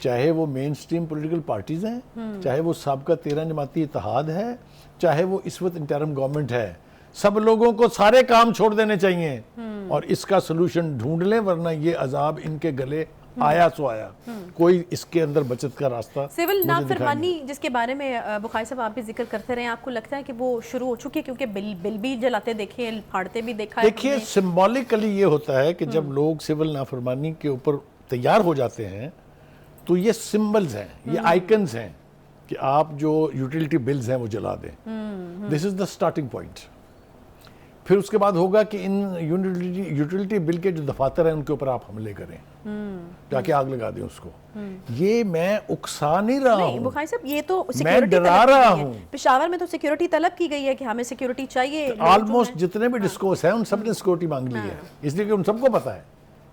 چاہے وہ مین stream political parties ہیں، چاہے وہ سابقہ 13 جماعتی اتحاد ہے، چاہے وہ اس وقت انٹرم گورنمنٹ ہے، سب لوگوں کو سارے کام چھوڑ دینے چاہیے اور اس کا سلوشن ڈھونڈ لیں، ورنہ یہ عذاب ان کے گلے آیا سو آیا، کوئی اس کے اندر بچت کا راستہ سول نافرمانی جس کے بارے میں بخاری صاحب آپ بھی ذکر کرتے رہے ہیں، آپ کو لگتا ہے کہ وہ شروع ہو چکی ہے؟ کیونکہ بل بھی جلاتے دیکھے، پھاڑتے بھی دیکھا ہے. دیکھیے سمبولکلی یہ ہوتا ہے کہ جب لوگ سول نافرمانی کے اوپر تیار ہو جاتے ہیں تو یہ سمبلز ہیں، یہ آئیکنز ہیں کہ آپ جو یوٹیلٹی بلز ہیں وہ جلا دیں. دس از دا سٹارٹنگ پوائنٹ. پھر اس کے بعد ہوگا کہ ان یوٹیلٹی بل کے جو دفاتر ہیں ان کے اوپر آپ حملے کریں، جا کے آگ لگا دیں اس کو. یہ میں اکسا نہیں رہا ہوں، بخاری صاحب یہ تو میں ڈرا رہا ہوں. پشاور میں تو سیکیورٹی طلب کی گئی ہے کہ ہمیں سیکیورٹی چاہیے. آلموسٹ جتنے بھی ڈسکورس ہیں ان سب نے سیکیورٹی مانگ لی ہے، اس لیے کہ ان سب کو پتا ہے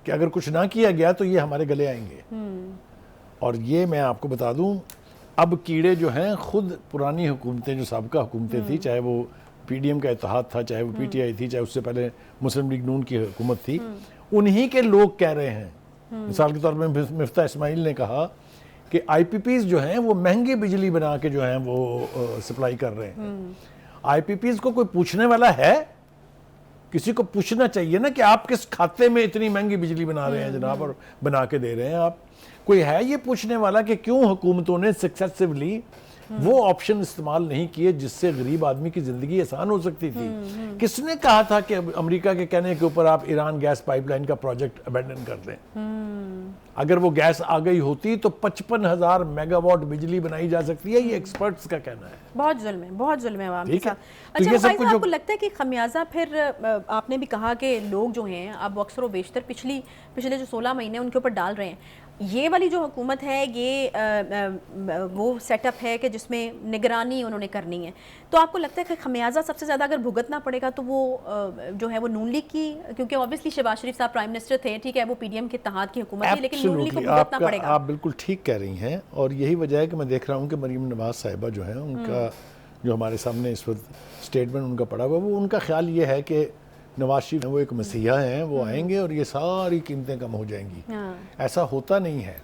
کہ اگر کچھ نہ کیا گیا تو یہ ہمارے گلے آئیں گے. اور یہ میں آپ کو بتا دوں، اب کیڑے جو ہیں خود پرانی حکومتیں جو سابقہ حکومتیں تھیں، چاہے وہ پی ڈی ایم کا اتحاد تھا، چاہے وہ پی ٹی آئی تھی، چاہے اس سے پہلے مسلم لیگ نون کی حکومت تھی، انہی کے لوگ کہہ رہے ہیں. مثال کے طور پر مفتاح اسماعیل نے کہا کہ آئی پی پیز جو ہیں وہ مہنگی بجلی بنا کے جو ہیں وہ سپلائی کر رہے ہیں. آئی پی پیز کو کوئی پوچھنے والا ہے؟ کسی کو پوچھنا چاہیے نا کہ آپ کس کھاتے میں اتنی مہنگی بجلی بنا رہے ہیں جناب اور بنا کے دے رہے ہیں آپ. کوئی ہے یہ پوچھنے والا کہ کیوں حکومتوں نے سکسیسیولی وہ آپشن استعمال نہیں کیے جس سے غریب آدمی کی زندگی آسان ہو سکتی تھی؟ کس نے کہا تھا کہ امریکہ کے کہنے کے اوپر آپ ایران گیس پائپ لائن کا پروجیکٹ ابینڈن کر دیں؟ اگر وہ گیس آ گئی ہوتی تو 55,000 میگا واٹ بجلی بنائی جا سکتی ہے، یہ ایکسپرٹس کا کہنا ہے. بہت ظلم ہے عوام کے ساتھ. اچھا بھائی صاحب، آپ کو لگتا ہے کہ خمیازہ پھر آپ نے بھی کہا کہ لوگ جو ہیں اب اکثر و بیشتر پچھلے جو 16 مہینے ان کے اوپر ڈال رہے ہیں. یہ والی جو حکومت ہے یہ وہ سیٹ اپ ہے کہ جس میں نگرانی انہوں نے کرنی ہے، تو آپ کو لگتا ہے کہ خمیازہ سب سے زیادہ اگر بھگتنا پڑے گا تو وہ جو ہے وہ نون لیگ کی، کیونکہ اوبیسلی شہباز شریف صاحب پرائم منسٹر تھے، ٹھیک ہے وہ پی ڈی ایم کے اتحاد کی حکومت تھی، لیکن نون لیگ کو بھگتنا پڑے گا. آپ بالکل ٹھیک کہہ رہی ہیں، اور یہی وجہ ہے کہ میں دیکھ رہا ہوں کہ مریم نواز صاحبہ جو ہیں ان کا جو ہمارے سامنے اس وقت اسٹیٹمنٹ ان کا پڑا ہوا، وہ ان کا خیال یہ ہے کہ نواز شریف وہ ایک مسیحا ہیں، وہ آئیں گے اور یہ ساری قیمتیں کم ہو جائیں گی. ایسا ہوتا نہیں ہے.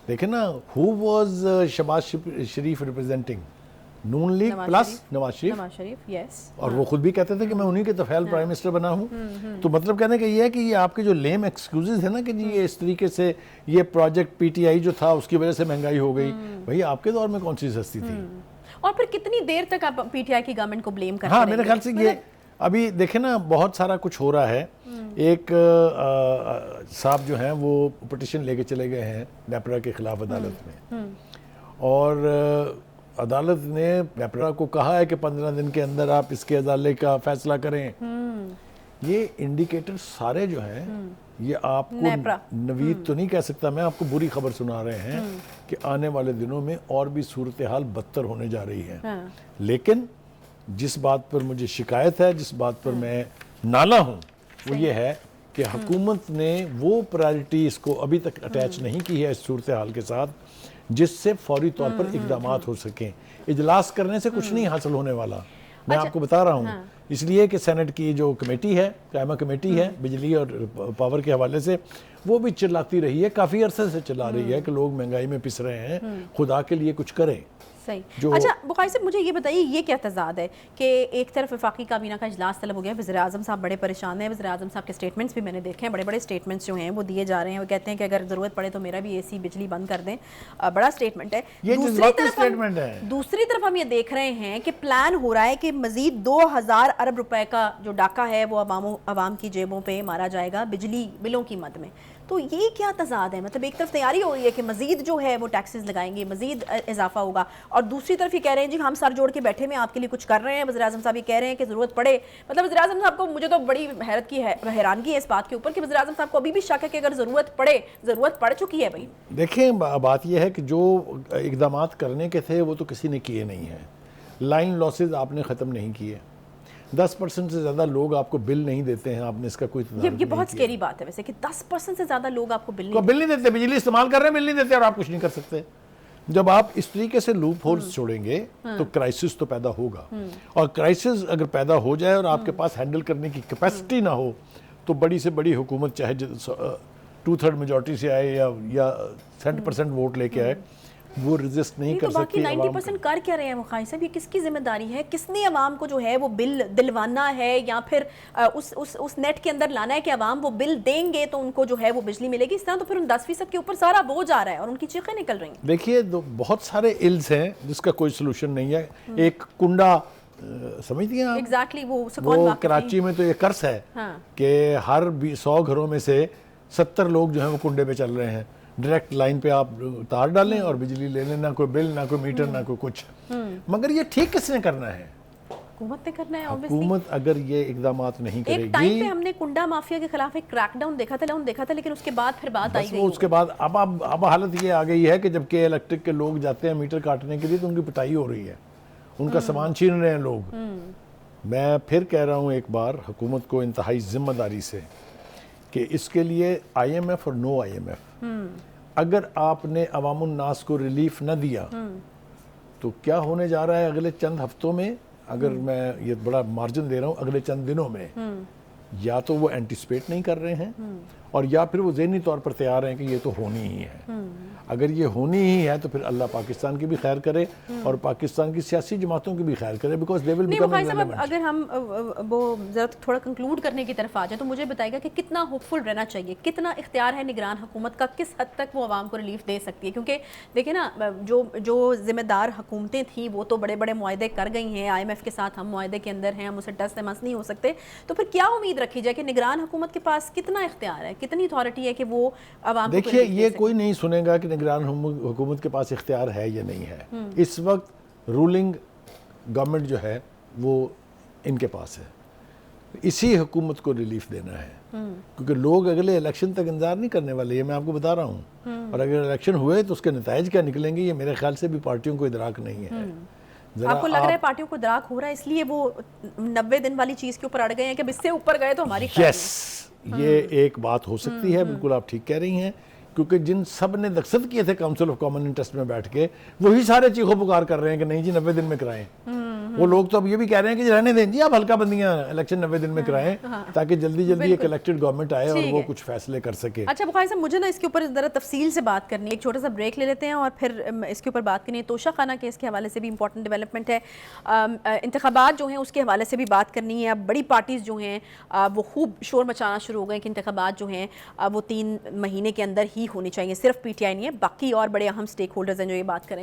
دیکھیں نا، who was Shahbaz Sharif representing? Noon league plus Nawaz Sharif. اور وہ خود بھی کہتے تھے کہ میں انہی کے طفیل پرائم منسٹر بنا ہوں. تو مطلب کہنے کا یہ ہے کہ یہ آپ کے جو لیم ایکسکیوزز ہیں نا کہ جی یہ اس طریقے سے یہ پروجیکٹ پی ٹی آئی جو تھا اس کی وجہ سے مہنگائی ہو گئی، بھئی آپ کے دور میں کون سی سستی تھی؟ اور پھر کتنی دیر تک آپ پی ٹی آئی کی گورنمنٹ کو بلیم کرتے رہیں گے؟ ہاں میرے خیال سے یہ ابھی دیکھیں نا بہت سارا کچھ ہو رہا ہے. ایک صاحب جو ہیں وہ پٹیشن لے کے چلے گئے ہیں نیپرا کے خلاف عدالت میں، اور عدالت نے نیپرا کو کہا ہے کہ 15 دن کے اندر آپ اس کے ازالے کا فیصلہ کریں. یہ انڈیکیٹر سارے جو ہیں یہ آپ کو نوید تو نہیں کہہ سکتا، میں آپ کو بری خبر سنا رہے ہیں کہ آنے والے دنوں میں اور بھی صورتحال بدتر ہونے جا رہی ہے. لیکن جس بات پر مجھے شکایت ہے، جس بات پر میں نالا ہوں، وہ یہ ہے کہ حکومت نے وہ پرائرٹی اس کو ابھی تک اٹیچ نہیں کی ہے اس صورتحال کے ساتھ جس سے فوری طور پر اقدامات ہو سکیں. اجلاس کرنے سے کچھ نہیں حاصل ہونے والا، میں آپ کو بتا رہا ہوں. اس لیے کہ سینٹ کی جو کمیٹی ہے، قائمہ کمیٹی ہے بجلی اور پاور کے حوالے سے، وہ بھی چلاتی رہی ہے، کافی عرصے سے چلا رہی ہے کہ لوگ مہنگائی میں پس رہے ہیں، خدا کے لیے کچھ کریں. صحیح. اچھا بخاری صاحب مجھے یہ بتائیے یہ کیا تضاد ہے کہ ایک طرف وفاقی کابینہ کا اجلاس طلب ہو گیا، وزیر اعظم صاحب بڑے پریشان ہیں، وزیر اعظم صاحب کے سٹیٹمنٹس بھی میں نے دیکھے ہیں، بڑے سٹیٹمنٹس جو ہیں وہ دیے جا رہے ہیں. وہ کہتے ہیں کہ اگر ضرورت پڑے تو میرا بھی اے سی بجلی بند کر دیں. بڑا سٹیٹمنٹ ہے. دوسری طرف ہم یہ دیکھ رہے ہیں کہ پلان ہو رہا ہے کہ مزید 2000 ارب روپے کا جو ڈاکہ ہے وہ عوام کی جیبوں پہ مارا جائے گا بجلی بلوں کی مد میں. تو یہ کیا تضاد ہے؟ مطلب ایک طرف تیاری ہو رہی ہے کہ مزید جو ہے وہ ٹیکسز لگائیں گے، مزید اضافہ ہوگا، اور دوسری طرف یہ کہہ رہے ہیں جی ہم سر جوڑ کے بیٹھے میں آپ کے لیے کچھ کر رہے ہیں. وزیر اعظم صاحب یہ کہہ رہے ہیں کہ ضرورت پڑے، مطلب وزیر اعظم صاحب کو مجھے تو بڑی حیرانگی ہے اس بات کے اوپر کہ وزیر اعظم صاحب کو ابھی بھی شک ہے کہ اگر ضرورت پڑ چکی ہے. بھائی دیکھیں بات یہ ہے کہ جو اقدامات کرنے کے تھے وہ تو کسی نے کیے نہیں ہیں. لائن لاسز آپ نے ختم نہیں کیے، 10% سے زیادہ لوگ آپ کو بل نہیں دیتے ہیں، آپ نے اس کا کوئی تدارک نہیں کیا. یہ بہت سکیری بات ہے ویسے کہ 10% سے زیادہ لوگ آپ کو بل نہیں دیتے، بجلی استعمال کر رہے ہیں، بل نہیں دیتے اور آپ کچھ نہیں کر سکتے. جب آپ اس طریقے سے لوپ ہولز چھوڑیں گے تو کرائسس تو پیدا ہوگا، اور کرائسس اگر پیدا ہو جائے اور آپ کے پاس ہینڈل کرنے کی کیپیسٹی نہ ہو تو بڑی سے بڑی حکومت چاہے 2/3 میجورٹی سے آئے یا 60% ووٹ لے کے آئے، وہ ریزسٹ نہیں کر تو باقی سکتے. 90% کر کیا رہے ہیں مخائی صاحب؟ یہ کس کی ذمہ داری ہے؟ کس نے عوام کو جو ہے وہ بل دلوانا ہے، یا پھر اس نیٹ کے اندر لانا ہے کہ عوام وہ بل دیں گے تو ان کو جو ہے وہ بجلی ملے گی؟ اس طرح تو پھر ان 10% کے اوپر سارا بوجھ آ رہا ہے اور ان کی چیخیں نکل رہی ہیں. دیکھیے بہت سارے ایلز ہیں جس کا کوئی سلوشن نہیں ہے. ایک کنڈا سمجھتی ہیں آپ؟ ایگزیکٹلی وہ کراچی میں تو یہ قرض ہے کہ ہر 100 گھروں میں سے 70 لوگ جو ہیں وہ کنڈے پہ چل رہے ہیں. ڈائریکٹ لائن پہ آپ تار ڈالیں اور بجلی لے لیں، نہ کوئی بل، نہ کوئی میٹر، نہ کوئی کچھ. مگر یہ ٹھیک کس نے کرنا ہے؟ حکومت نے کرنا ہے. حکومت اگر یہ اقدامات نہیں کرے گی. ایک ٹائم پہ ہم نے کنڈا مافیا کے خلاف ایک کریک ڈاؤن دیکھا تھا، لیکن اس کے بعد پھر بات آئی گئی. اس کے بعد اب حالت یہ آ گئی ہے کہ جب کہ الیکٹرک کے لوگ جاتے ہیں میٹر کاٹنے کے لیے تو ان کی پٹائی ہو رہی ہے، ان کا سامان چھین رہے ہیں لوگ. میں پھر کہہ رہا ہوں ایک بار حکومت کو انتہائی ذمہ داری سے کہ اس کے لیے IMF اور نو IMF، اگر آپ نے عوام الناس کو ریلیف نہ دیا تو کیا ہونے جا رہا ہے اگلے چند ہفتوں میں، اگر میں یہ بڑا مارجن دے رہا ہوں، اگلے چند دنوں میں یا تو وہ اینٹیسپیٹ نہیں کر رہے ہیں اور یا پھر وہ ذہنی طور پر تیار ہیں کہ یہ تو ہونی ہی ہے. اگر یہ ہونی ہی ہے تو پھر اللہ پاکستان کی بھی خیر کرے اور پاکستان کی سیاسی جماعتوں کی بھی خیر کرے، بیکاز دے ول بیکم صاحب اگر ہم وہ ذرا تھوڑا کنکلوڈ کرنے کی طرف آ جائیں تو مجھے بتائے گا کہ کتنا ہوپ فل رہنا چاہیے، کتنا اختیار ہے نگران حکومت کا، کس حد تک وہ عوام کو ریلیف دے سکتی ہے؟ کیونکہ دیکھیں نا، جو ذمہ دار حکومتیں تھیں وہ تو بڑے بڑے معاہدے کر گئی ہیں. IMF کے ساتھ ہم معاہدے کے اندر ہیں، ہم اسے ٹس سے مس نہیں ہو سکتے. تو پھر کیا امید رکھی جائے کہ نگران حکومت کے پاس کتنا اختیار ہے، کتنی اتھارٹی ہے کہ وہ عوام کو دیکھیے یہ کوئی نہیں سنے گا کہ نگران حکومت کے پاس اختیار ہے یا نہیں ہے. اس وقت رولنگ گورنمنٹ جو ہے وہ ان کے پاس ہے، اسی حکومت کو ریلیف دینا ہے کیونکہ لوگ اگلے الیکشن تک انتظار نہیں کرنے والے، یہ میں آپ کو بتا رہا ہوں. اور اگر الیکشن ہوئے تو اس کے نتائج کیا نکلیں گے یہ میرے خیال سے بھی پارٹیوں کو ادراک نہیں ہے. آپ کو لگ رہا ہے پارٹیوں کو ادراک ہو رہا ہے، اس لیے وہ 90 دن والی چیز کے اوپر اڑ گئے ہیں کہ اس سے اوپر گئے تو ہماری خیر نہیں؟ یہ ایک بات ہو سکتی ہے، بالکل آپ ٹھیک کہہ رہی ہیں، کیونکہ جن سب نے دستخط کیے تھے کاؤنسل آف کامن انٹرسٹ میں بیٹھ کے، وہی سارے چیخو پکار کر رہے ہیں کہ نہیں جی 90 دن میں کرائیں. وہ لوگ تو اب یہ بھی کہہ رہے ہیں کہ رہنے دیں جی آپ ہلکا بندیاں الیکشن 90 دن میں کرائیں تاکہ جلدی جلدی ایک الیکٹڈ گورنمنٹ آئے اور وہ کچھ فیصلے کر سکے. اچھا بخاری صاحب، مجھے نا اس کے اوپر ذرا تفصیل سے بات کرنی ہے، ایک چھوٹا سا بریک لے لیتے ہیں اور پھر اس کے اوپر بات کرنی ہے. توشہ خانہ کیس کے حوالے سے بھی امپورٹنٹ ڈیولپمنٹ ہے، انتخابات جو ہیں اس کے حوالے سے بھی بات کرنی ہے. اب بڑی پارٹیز جو ہیں وہ خوب شور مچانا شروع ہو گئے کہ انتخابات جو ہیں وہ 3 مہینے کے اندر ہی ہونی چاہیے. صرف PTI نہیں ہے، باقی اور بڑے اہم سٹیک ہولڈرز ہیں جو یہ بات کریں